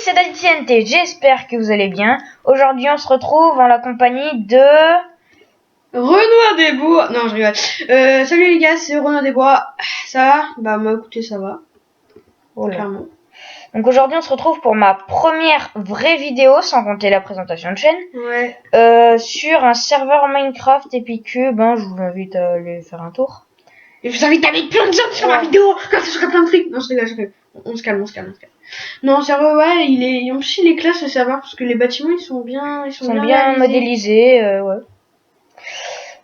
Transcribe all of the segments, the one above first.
c'est DaddyTNT, j'espère que vous allez bien. Aujourd'hui on se retrouve en la compagnie de... Renoir des Bois. Non, je rigole. Salut les gars, c'est Renoir des Bois. Ça va? Bah moi écoutez, ça va. Voilà. Clairement. Donc aujourd'hui on se retrouve pour ma première vraie vidéo, sans compter la présentation de chaîne. Ouais. Sur un serveur Minecraft Epicube, hein, je vous invite à aller faire un tour. Et je vous invite à mettre plein de gens sur ma vidéo. Comme ça je ferai plein de trucs. Non, je rigole. On se calme. Non, sérieux, ouais, il est classe le serveur parce que les bâtiments ils sont bien modélisés, ouais.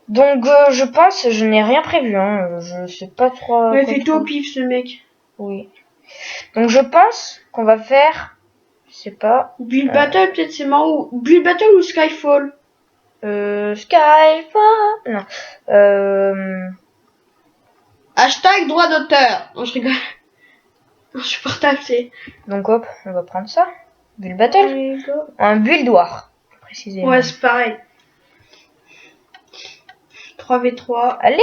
Donc je pense, je n'ai rien prévu, hein. Je sais pas trop. Ouais, fait tout au pif ce mec. Oui. Donc je pense qu'on va faire, je sais pas. Build Battle peut-être c'est marrant. Build Battle ou Skyfall? Skyfall. Non. Hashtag droit d'auteur. Non, je rigole. Insupportable, c'est. Donc hop, on va prendre ça. Build Battle. Un build war, précisément. Ouais, c'est pareil. 3v3. Allez!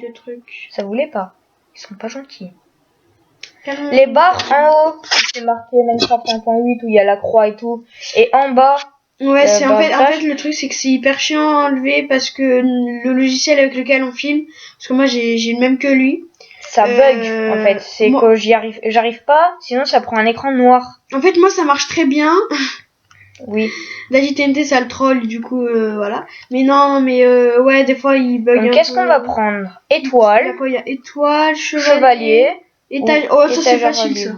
Deux trucs. Ça voulait pas. Ils sont pas gentils. Les barres en haut, c'est marqué Minecraft 1.8 où il y a la croix et tout. Et en bas. Ouais, c'est en fait le truc c'est que c'est hyper chiant à enlever parce que le logiciel avec lequel on filme, parce que moi j'ai le même que lui. Ça bug en fait, c'est que j'arrive pas, sinon ça prend un écran noir. En fait moi ça marche très bien. Oui. DaddyTNT ça le troll du coup voilà. Mais non mais ouais des fois il bug. Donc qu'est-ce qu'on va prendre? Étoile. Il y a étoile, chevalier. Étage. Oh ça c'est facile ça.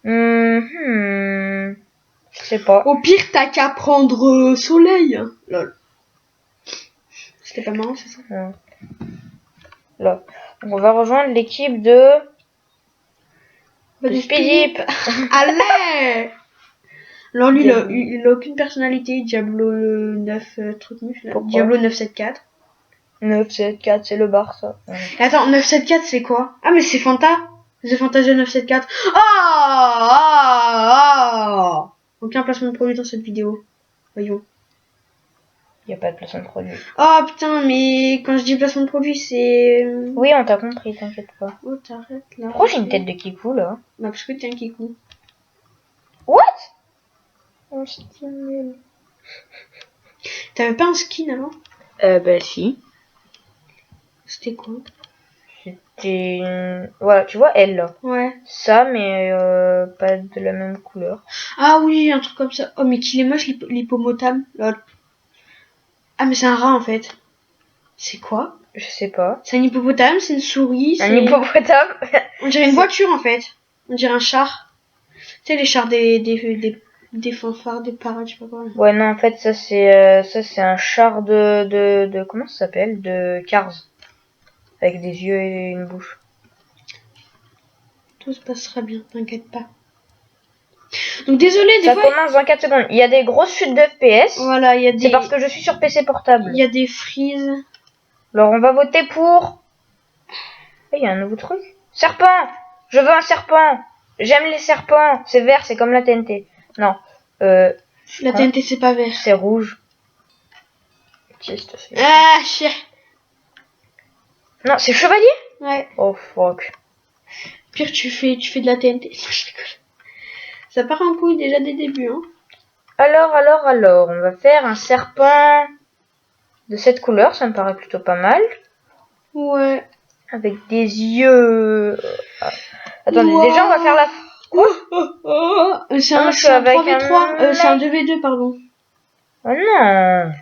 Je sais pas. Au pire t'as qu'à prendre soleil. Lol. C'était pas marrant c'est ça. Ouais. Là. Donc on va rejoindre l'équipe de Speedip. Allez. Alors lui il a aucune personnalité. Diablo 9 truc muf là. Diablo 974. 974 c'est le bar ça. Ouais. Attends 974 c'est quoi? Ah mais c'est Fanta. The Fantasia 974. Aucun placement de produit dans cette vidéo. Voyons. Il n'y a pas de placement de produit. Oh putain, mais quand je dis placement de produit, c'est... Oui, on t'a compris, t'inquiète pas. Oh, t'arrêtes là. Pourquoi j'ai une tête de Kikou là? Bah, parce que t'es un Kikou. What? Oh, c'est nul. T'avais pas un skin avant? Bah si. C'était quoi? C'était une... Voilà, tu vois elle là. Ouais. Ça, mais pas de la même couleur. Ah oui, un truc comme ça. Oh, mais qu'il est moche, l'hippomotame. Lol. Ah, mais c'est un rat en fait. C'est quoi? Je sais pas. C'est un hippopotame, c'est une souris. Un hippopotame. On dirait une voiture en fait. On dirait un char. Tu sais, les chars des fanfares, des parades, je sais pas quoi. Ouais, non, en fait, ça c'est un char de comment ça s'appelle? De Cars. Avec des yeux et une bouche. Tout se passera bien, t'inquiète pas. Donc désolé, ça commence dans 4 secondes. Il y a des grosses chutes de FPS. Voilà, il y a des... C'est parce que je suis sur PC portable. Il y a des frises. Alors on va voter pour... Il y a un nouveau truc. Serpent. Je veux un serpent. J'aime les serpents. C'est vert, c'est comme la TNT. Non. La TNT c'est pas vert. C'est rouge. Ah, chien. Non, c'est chevalier. Ouais. Oh fuck. Pire, tu fais de la TNT. Je rigole. Ça part en couille déjà dès le début, hein. Alors, on va faire un serpent de cette couleur, ça me paraît plutôt pas mal. Ouais. Avec des yeux... Attendez, déjà on va faire la... C'est un 3v3, c'est un 2v2, pardon. Oh non.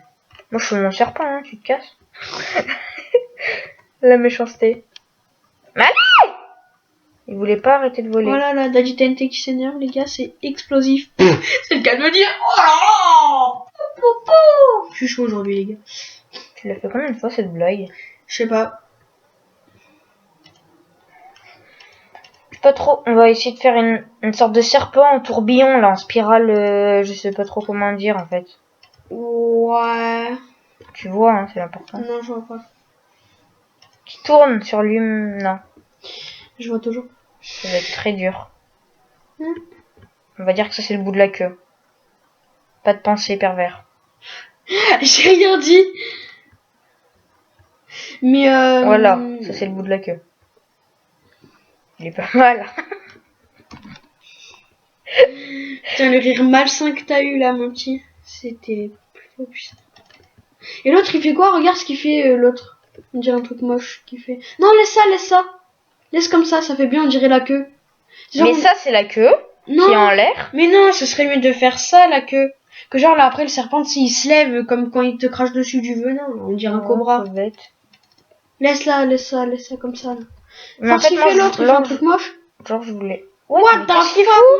Moi je suis mon serpent, hein, tu te casses. La méchanceté. Mais allez! Il voulait pas arrêter de voler. Voilà, la DaddyTNT qui s'énerve, les gars, c'est explosif. C'est le cas de le dire. Oh là là. Je suis chaud aujourd'hui, les gars. Tu l'as fait combien de fois cette blague? Je sais pas. Pas trop. On va essayer de faire une sorte de serpent en tourbillon, là, en spirale. Je sais pas trop comment dire, en fait. Ouais. Tu vois, hein, c'est l'important. Non, je vois pas. Qui tourne sur lui, non. Je vois toujours. Ça va être très dur. On va dire que ça c'est le bout de la queue. Pas de pensée pervers. J'ai rien dit. Mais voilà, ça c'est le bout de la queue. Il est pas mal. Putain, le rire malsain que t'as eu là, mon petit. C'était plutôt puissant. Et l'autre, il fait quoi? Regarde ce qu'il fait, l'autre. On dirait un truc moche qu'il fait. Non, laisse ça, laisse ça. Laisse comme ça fait bien, on dirait la queue. Genre, Mais ça, c'est la queue non, qui est en l'air. mais non, ce serait mieux de faire ça, la queue. Que genre, là, après, le serpent, s'il se lève, comme quand il te crache dessus du venin, on dirait un cobra. Bête. Laisse-la, laisse-la, laisse-la comme ça, là. Mais en Enfin, ce fait, qu'il moi, fait l'autre, il fait un truc moche. genre, je voulais... What mais the qu'est-ce qu'il fuck, fout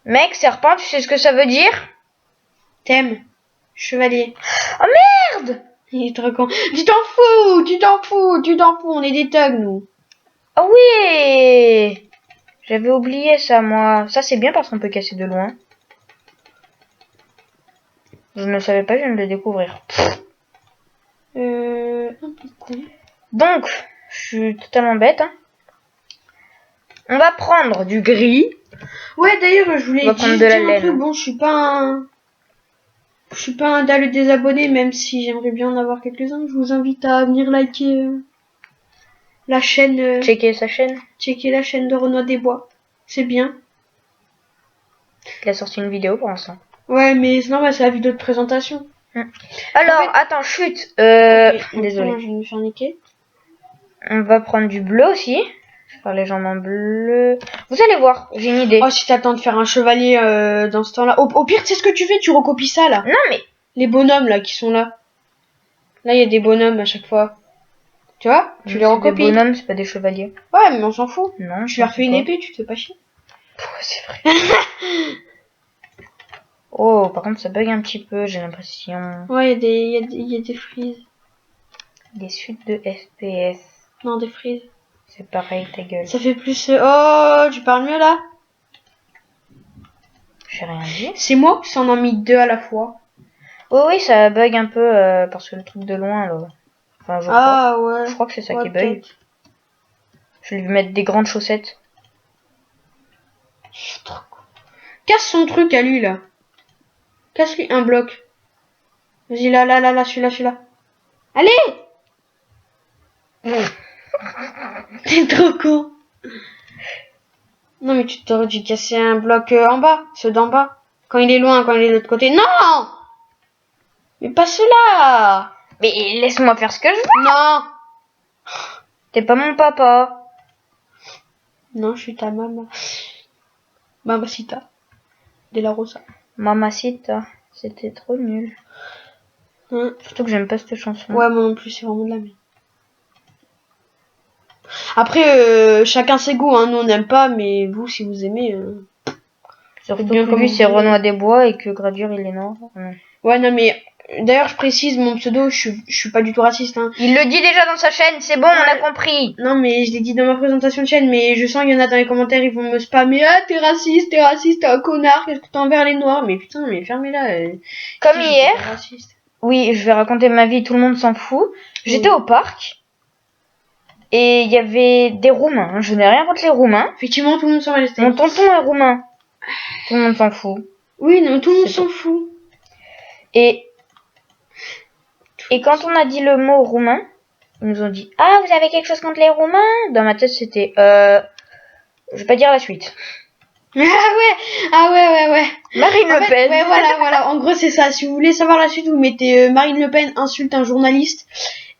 man? Mec, serpent, tu sais ce que ça veut dire? Thème. Chevalier. Oh merde! Il est trop con. Tu t'en fous, tu t'en fous, tu t'en fous, on est des thugs, nous. Ah oui! J'avais oublié ça, moi. Ça, c'est bien parce qu'on peut casser de loin. Je ne savais pas, je viens de le découvrir. Un peu con. Donc, je suis totalement bête. Hein. On va prendre du gris. Ouais, d'ailleurs, je voulais On va prendre juste de la dire un laine. truc. Bon, je suis pas un dalle des abonnés, même si j'aimerais bien en avoir quelques-uns. Je vous invite à venir liker la chaîne. Checker sa chaîne. Checker la chaîne de Renoir des Bois. C'est bien. Il a sorti une vidéo pour l'instant. Ouais, mais non, bah, c'est la vidéo de présentation. Alors, En fait- attends, chut. Ok, Désolé. Je vais me faire niquer. On va prendre du bleu aussi. Je vais faire les jambes en bleu. Vous allez voir, j'ai une idée. Oh, si t'attends de faire un chevalier dans ce temps-là. Au pire, tu sais ce que tu fais? Tu recopies ça, là. Non, mais... Les bonhommes, là, qui sont là. Là, il y a des bonhommes à chaque fois. Tu vois? Tu les c'est des recopies. bonhommes, c'est pas des chevaliers. Ouais, mais on s'en fout. Non, Tu leur fais une épée, tu te fais pas chier. C'est vrai. Oh, par contre, ça bug un petit peu, j'ai l'impression. Ouais, il y a des frises. Des suites de FPS. Non, des frises. C'est pareil, ta gueule. Ça fait plus... Oh, tu parles mieux, là? J'ai rien dit. C'est moi qui s'en a mis deux à la fois. Oh oui, ça bug un peu parce que le truc de loin, là. Enfin, je crois. Ah, ouais. Je crois que c'est ça Ouais, qui bug. peut-être. Je vais lui mettre des grandes chaussettes. Casse son truc à lui, là. Casse-lui un bloc. Vas-y, là, celui-là. Allez! T'es trop con. Non, mais tu t'aurais dû casser un bloc en bas, ceux d'en bas. Quand il est loin, quand il est de l'autre côté. Non! Mais pas ceux-là! Mais laisse-moi faire ce que je veux. Non! T'es pas mon papa. Non, je suis ta maman. Mamacita. De la Rosa. Mamacita. C'était trop nul. Surtout que j'aime pas cette chanson. Ouais, moi non plus, c'est vraiment de la merde. Après, chacun ses goûts, hein. Nous, on n'aime pas, mais vous, si vous aimez... Surtout bien que comme lui, vous c'est voulez. Renoir des Bois et que Gradure, il est noir. Ouais, non, mais... D'ailleurs, je précise, mon pseudo, je suis pas du tout raciste, hein. Il le dit déjà dans sa chaîne, c'est bon, on a compris. Non, mais je l'ai dit dans ma présentation de chaîne, mais je sens qu'il y en a dans les commentaires, ils vont me spammer. Ah, t'es raciste, t'es un connard, qu'est-ce que t'as envers les noirs? Mais putain, mais fermez-la. Comme Si, j'étais hier, pas raciste. oui, je vais raconter ma vie, tout le monde s'en fout. J'étais au parc et il y avait des Roumains. Je n'ai rien contre les Roumains. Effectivement, tout le monde s'en va les steaks. Mon tonton est roumain. Tout le monde s'en fout. Oui, non, tout le monde C'est s'en fout. Et quand on a dit le mot roumain, ils nous ont dit « Ah, vous avez quelque chose contre les Roumains ?» Dans ma tête, c'était je vais pas dire la suite. Ah ouais. Marine En Le fait, Pen. ouais, voilà. En gros, c'est ça. Si vous voulez savoir la suite, vous mettez Marine Le Pen insulte un journaliste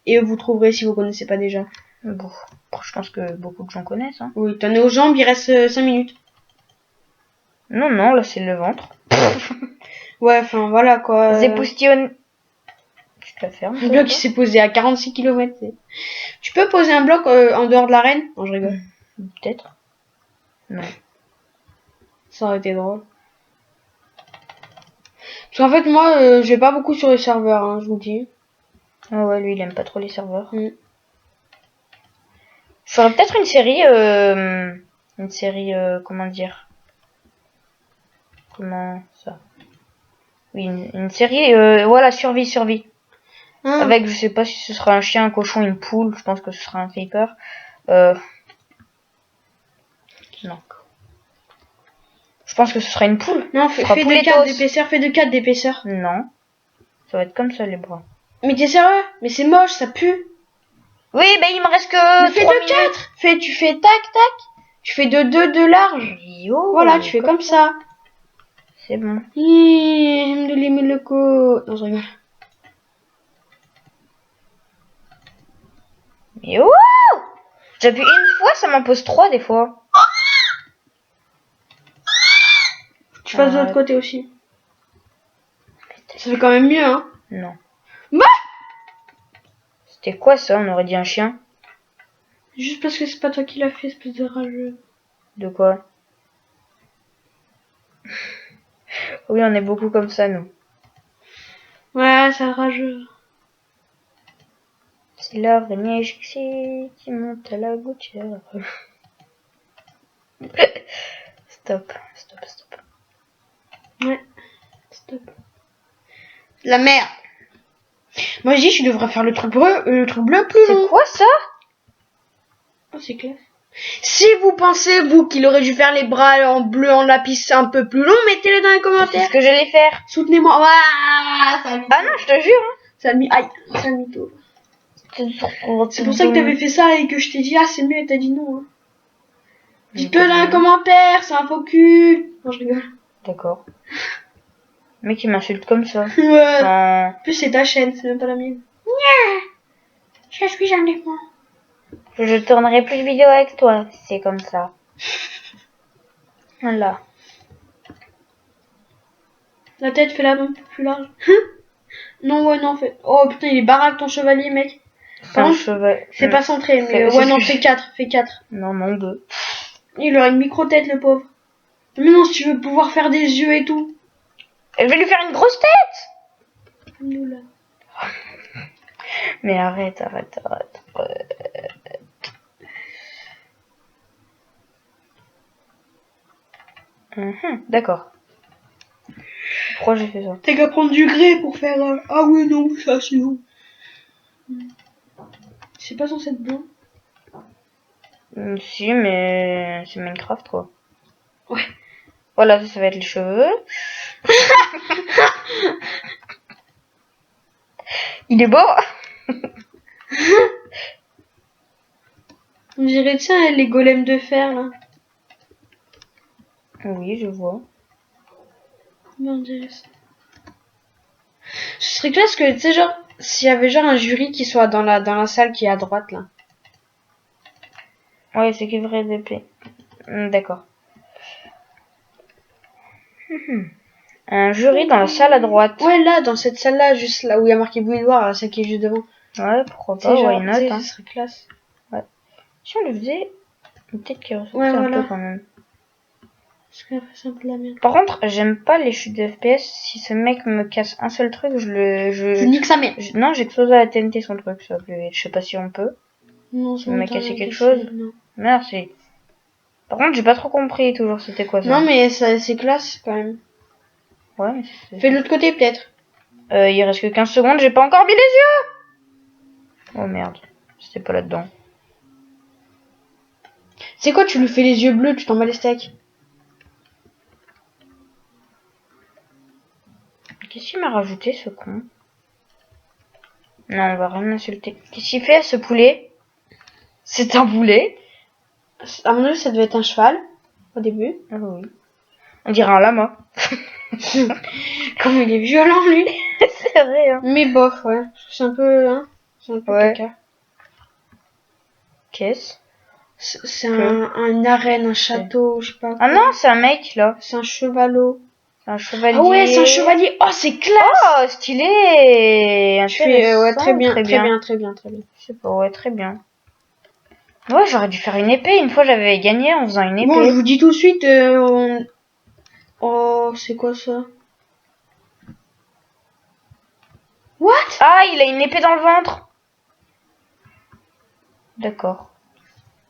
et vous trouverez si vous connaissez pas déjà. Bon, je pense que beaucoup de gens connaissent. Hein. Oui, t'en es aux jambes, il reste 5 minutes. Non, là, c'est le ventre. Ouais, enfin, voilà, quoi. Zépoustillonne. Tu te la fermes. Un bloc qui s'est posé à 46 km. Tu peux poser un bloc en dehors de l'arène? Non, je rigole. Peut-être. Non. Ça aurait été drôle. Parce qu'en fait, moi, je vais pas beaucoup sur les serveurs, hein, je vous dis. Ah ouais, lui, il aime pas trop les serveurs. Mm. Je ferais peut-être une série, comment dire? Comment ça? Oui, une série, voilà, survie. Ah. Avec, je sais pas si ce sera un chien, un cochon, une poule. Je pense que ce sera un creeper. Non. Je pense que ce sera une poule. Non, Ce fais sera de pouletos. 4 d'épaisseur, fais de 4 d'épaisseur. Non. Ça va être comme ça, les bras. Mais t'es sérieux? Mais c'est moche, ça pue. Oui, ben il me reste Mais que fais 3 de minutes. 4. Tu fais tac, tac. Tu fais de 2 de large. Yo, Voilà, tu fais comme ça. C'est bon. Le co. Non, je rigole. Yo, j'appuie une fois, ça m'en pose 3 des fois. Tu passes de l'autre côté aussi. Ça fait quand même mieux, hein. Non. Bah C'était quoi ça? On aurait dit un chien. Juste parce que c'est pas toi qui l'as fait, espèce de rageux. De quoi? Oui, on est beaucoup comme ça, nous. Ouais, c'est rageux. C'est l'araignée qui monte à la gouttière. Stop, stop, stop. Ouais. Stop. La merde. Moi, je dis, tu devrais faire le truc bleu plus long. C'est quoi ça? Oh, c'est clair. Si vous pensez, vous, qu'il aurait dû faire les bras en bleu, en lapis un peu plus long, mettez-le dans les C'est commentaires. ce que j'allais faire. Soutenez-moi. Ouah, ça a mis Ah non, je te jure. Hein. ça a mis, aïe, ça a mis tout. C'est C'est pour ça que t'avais fait ça et que je t'ai dit, ah, c'est mieux, et t'as dit non. Hein. Dites-le dans les commentaires. commentaires, c'est un faux cul. Non, je rigole. D'accord. Le mec, il m'insulte comme ça. Ouais. En... En plus, c'est ta chaîne, c'est même pas la mienne. Je suis jamais moi. Je tournerai plus de vidéos avec toi, si c'est comme ça. Voilà. La tête fait la un peu plus large. Non, ouais, non, en fait. Oh putain, il est baraque ton chevalier, mec. C'est Par un contre, cheval. c'est pas centré, mais c'est ouais, ce non, que fais 4, fais 4. Non, non, 2. Il aura une micro-tête, le pauvre. Mais non, si tu veux pouvoir faire des yeux et tout. Je vais lui faire une grosse tête. Nous, là. Mais arrête. D'accord. Pourquoi j'ai fait ça? T'as qu'à prendre du grès pour faire... Ah oui, non, ça, c'est non. C'est pas censé être blanc. Si, mais c'est Minecraft, quoi. Ouais. Voilà, ça va être les cheveux. Il est beau. On dirait, tiens, les golems de fer, là. Oui, je vois. Comment on dirait ça? Ce serait classe que, tu sais, genre, s'il y avait genre un jury qui soit dans la salle qui est à droite, là. Ouais, c'est qu'il vrai d'épée. D'accord. Un jury dans la salle à droite. Ouais, là, dans cette salle-là, juste là où il y a marqué bouilloire, là, celle qui est juste devant. Ouais, pourquoi C'est pas, genre, why not, tu sais, hein. ce serait classe. Si on le faisait, peut-être qu'il ressortait Ouais, un voilà. peu quand même. Parce qu'après, c'est un peu de la merde. Par contre, j'aime pas les chutes de FPS. Si ce mec me casse un seul truc, Je nique sa mère. Non, j'explose à la TNT son truc, ça peut être. Je sais pas si on peut. Non, Il m'a cassé rien quelque cassé, chose. non. Merci. Par contre, j'ai pas trop compris toujours c'était quoi ça. Non, mais ça, c'est classe, quand même. Ouais, mais Fais de l'autre côté, peut-être. il reste que 15 secondes, j'ai pas encore mis les yeux. Oh merde, c'était pas là-dedans. C'est quoi, tu lui fais les yeux bleus, tu t'en bats les steaks. Qu'est-ce qu'il m'a rajouté ce con? Non, on va rien insulter. Qu'est-ce qu'il fait à ce poulet? C'est un poulet? À mon avis, ça devait être un cheval, au début. Ah oui. On dirait un lama. Comme il est violent, lui. C'est vrai, hein. Mais bof, ouais. C'est un peu, hein. C'est un peu Ouais. caca. Qu'est-ce? C'est une arène, un château, je sais pas. Ah quoi. non, c'est un mec là. C'est un chevalot. C'est un chevalier. Ah ouais, c'est un chevalier. Oh, c'est classe. Oh, stylé. Tu fais, ouais, Intéressant, très bien, très très bien. bien, très bien, très bien. Je sais pas, ouais, très bien. Ouais, j'aurais dû faire une épée. Une fois, j'avais gagné en faisant une épée. Bon, je vous dis tout de suite, oh, c'est quoi ça? What? Ah, il a une épée dans le ventre. D'accord.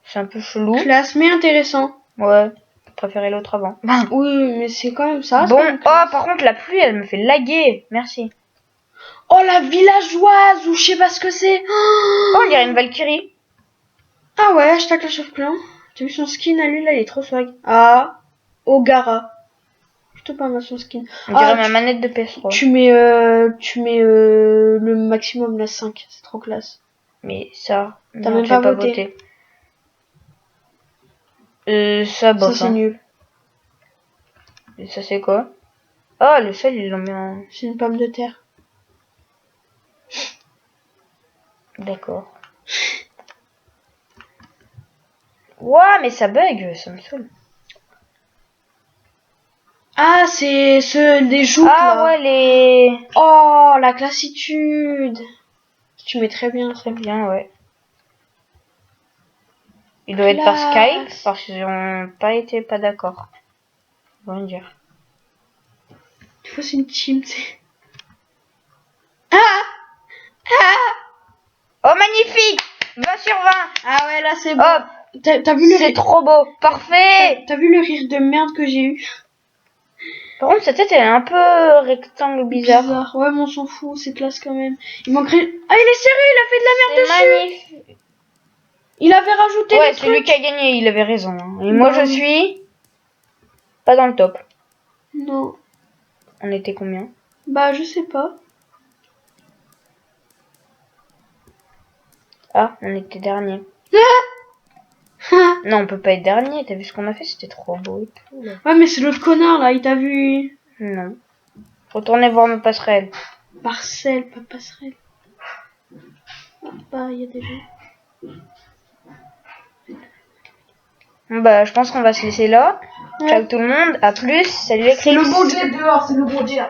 C'est un peu chelou. Classe, mais intéressant. Ouais. Je préférais l'autre avant. Oui, mais c'est quand même ça. c'est Bon, quand même oh, classe. par contre, la pluie, elle me fait laguer. Merci. Oh, la villageoise, ou je sais pas ce que c'est. Oh, on dirait une Valkyrie. Ah ouais, hashtag Clash of Clans. T'as vu son skin à lui là, il est trop swag. Ah, Ogara. Plutôt pas mal son skin. On dirait Ah, ma manette de PS3. tu mets le maximum, la 5, c'est trop classe. Mais ça, T'as non, même tu as pas pas voté. voté. Ça, bof. Ça, c'est Hein. nul. Et ça, c'est quoi? Ah, le sel, ils l'ont mis en... C'est une pomme de terre. D'accord. Ouah, mais ça bug, ça me saoule. Ah, c'est ceux des joutes, Ah là. ouais, les... Oh, la classitude. Tu mets très bien. Très bien, ouais. Il doit être par Classe. Skype, parce qu'ils ont pas été pas d'accord. On va dire. Il faut c'est une team, tu sais. Ah! Oh, magnifique! 20 sur 20! Ah ouais, là, c'est bon. Hop! T'as vu le C'est rire... trop beau! Parfait! T'as vu le rire de merde que j'ai eu? Par contre, sa tête, elle est un peu rectangle bizarre. Ouais, mais on s'en fout, c'est classe quand même. Il manquerait... Ah, il est sérieux, il a fait de la merde C'est dessus. magnifique! Il avait rajouté Ouais, des c'est lui trucs. qui a gagné, il avait raison. Hein. Et moi, Bah je oui. suis pas dans le top. Non. On était combien? Bah, je sais pas. Ah, on était dernier. Non, on peut pas être dernier. T'as vu ce qu'on a fait? C'était trop beau et tout. Là. Ouais, mais c'est l'autre connard, là, il t'a vu... Non. Retournez voir mes passerelles. Parcelle, pas passerelle. Ah, bah, il y a des gens. Bah, je pense qu'on va se laisser là. Ouais. Ciao tout le monde. À plus. Salut les C'est le Crips. beau jet dehors, c'est le beau jet.